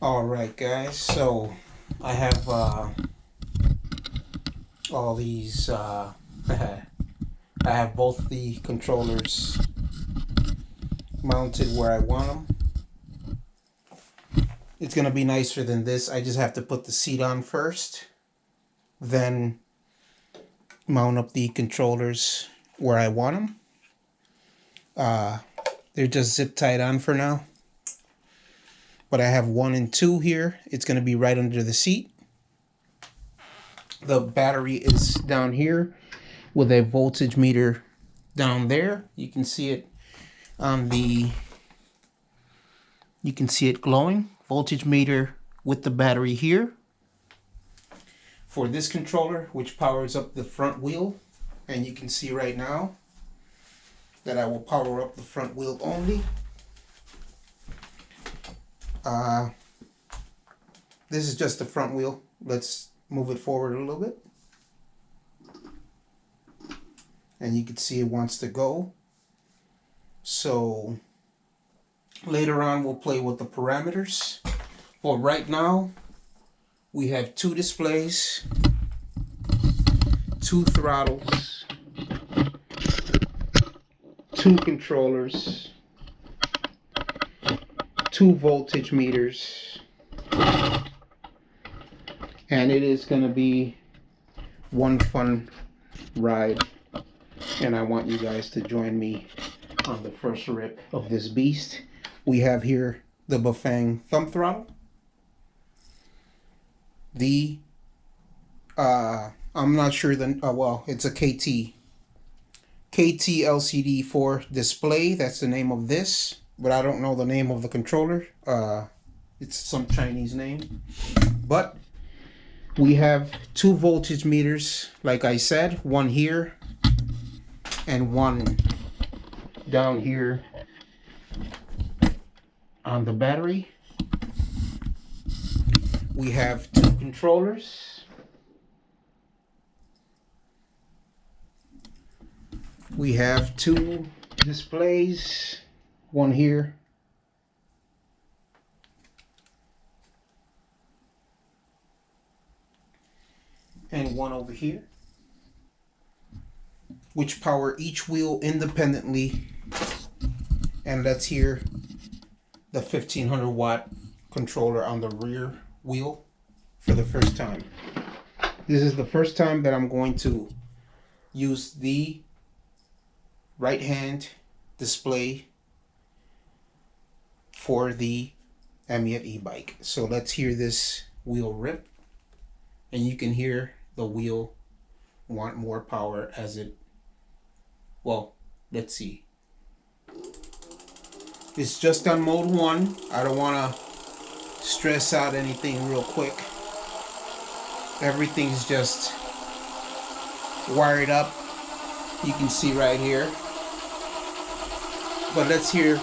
All right, guys. So I have all these. I have both the controllers mounted where I want them. It's gonna be nicer than this. I just have to put the seat on first, then mount up the controllers where I want them. They're just zip tied on for now. But I have 1 and 2 here. It's going to be right under the seat. The battery is down here with a voltage meter down there. You can see it on the, you can see it glowing. Voltage meter with the battery here. For this controller, which powers up the front wheel, and you can see right now that I will power up the front wheel only. This is just the front wheel. Let's move it forward a little bit. And you can see it wants to go. So later on we'll play with the parameters. But right now we have 2 displays, 2 throttles, 2 controllers, 2 voltage meters, and it is going to be one fun ride, and I want you guys to join me on the first rip of this beast. We have here the BAFANG thumb throttle, the I'm not sure the well, it's a KT LCD4 display. That's the name of this, but I don't know the name of the controller. It's some Chinese name. But we have 2 voltage meters, like I said, 1 here and 1 down here on the battery. We have 2 controllers. We have 2 displays, 1 here and 1 over here, which power each wheel independently. And let's hear the 1500 watt controller on the rear wheel for the first time. This is the first time that I'm going to use the right hand display for the amyet e-bike. So let's hear this wheel rip, and you can hear the wheel want more power as it, well, let's see. It's just on mode 1. I don't want to stress out anything real quick. Everything's just wired up. You can see right here. But let's hear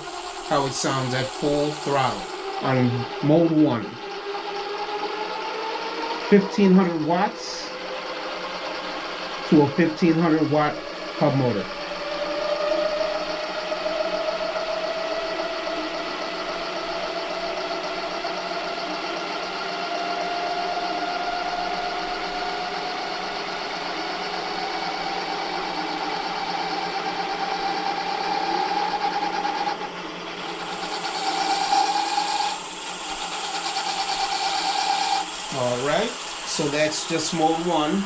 how it sounds at full throttle on mode 1. 1500 watts to a 1500 watt hub motor. Alright, so that's just mode 1.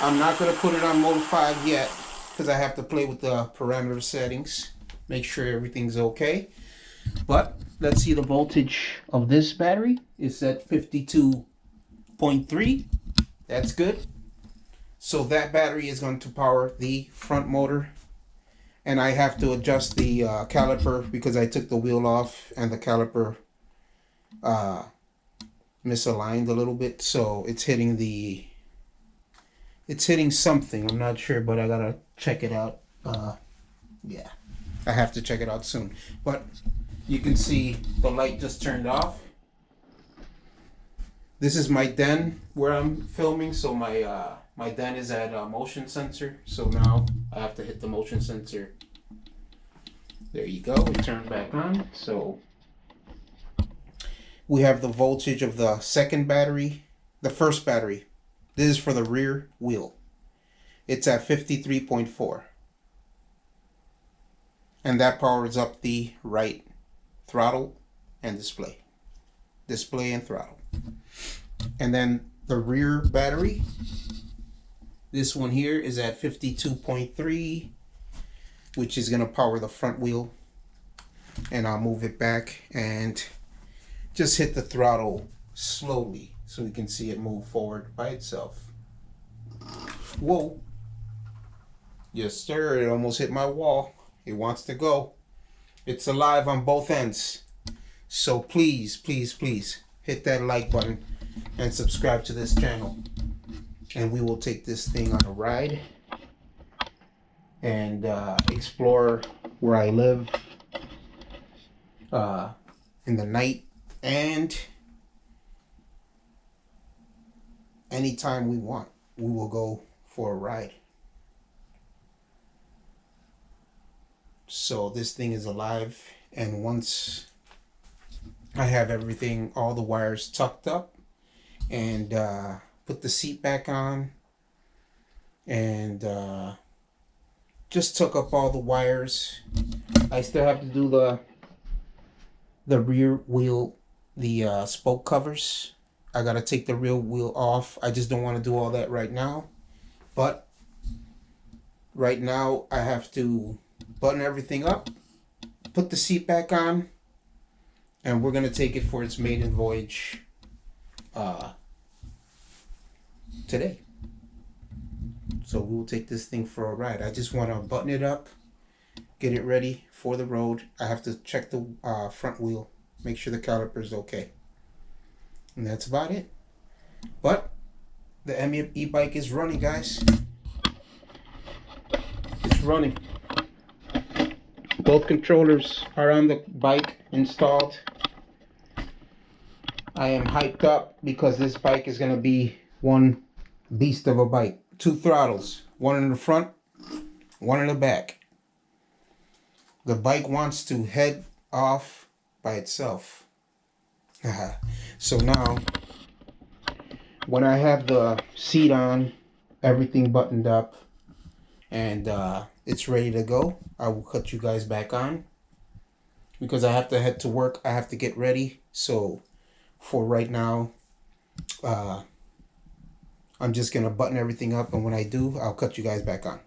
I'm not going to put it on mode 5 yet because I have to play with the parameter settings, make sure everything's okay. But let's see the voltage of this battery. It's at 52.3. That's good. So that battery is going to power the front motor. And I have to adjust the caliper because I took the wheel off and the caliper misaligned a little bit, so it's hitting the, it's hitting something. I'm not sure, but I gotta check it out. Yeah, I have to check it out soon. But you can see the light just turned off. This is my den where I'm filming, so my my den is at motion sensor. So now I have to hit the motion sensor. There you go. It turned back on. So We have the voltage of the second battery, the first battery. This is for the rear wheel. It's at 53.4. And that powers up the right throttle and display. Display and throttle. And then the rear battery, this one here is at 52.3, which is going to power the front wheel. And I'll move it back and just hit the throttle slowly so we can see it move forward by itself. Whoa. Yes, sir. It almost hit my wall. It wants to go. It's alive on both ends. So please, please, please hit that like button and subscribe to this channel. And we will take this thing on a ride and explore where I live in the night and anytime we want. We will go for a ride. So this thing is alive, and once I have everything, all the wires tucked up, and put the seat back on, and just took up all the wires. I still have to do the rear wheel, the spoke covers. I gotta take the rear wheel off. I just don't want to do all that right now. But right now I have to button everything up, put the seat back on, and we're gonna take it for its maiden voyage today. So we'll take this thing for a ride. I just want to button it up, get it ready for the road. I have to check the front wheel, make sure the caliper's okay, and that's about it. But the amyet e-bike is running, guys. It's running. Both controllers are on the bike installed. I am hyped up because this bike is going to be one beast of a bike. 2 throttles, one in the front, one in the back. The bike wants to head off by itself. So now, when I have the seat on, everything buttoned up, and it's ready to go, I will cut you guys back on because I have to head to work. I have to get ready. So for right now, I'm just gonna button everything up, and when I do, I'll cut you guys back on.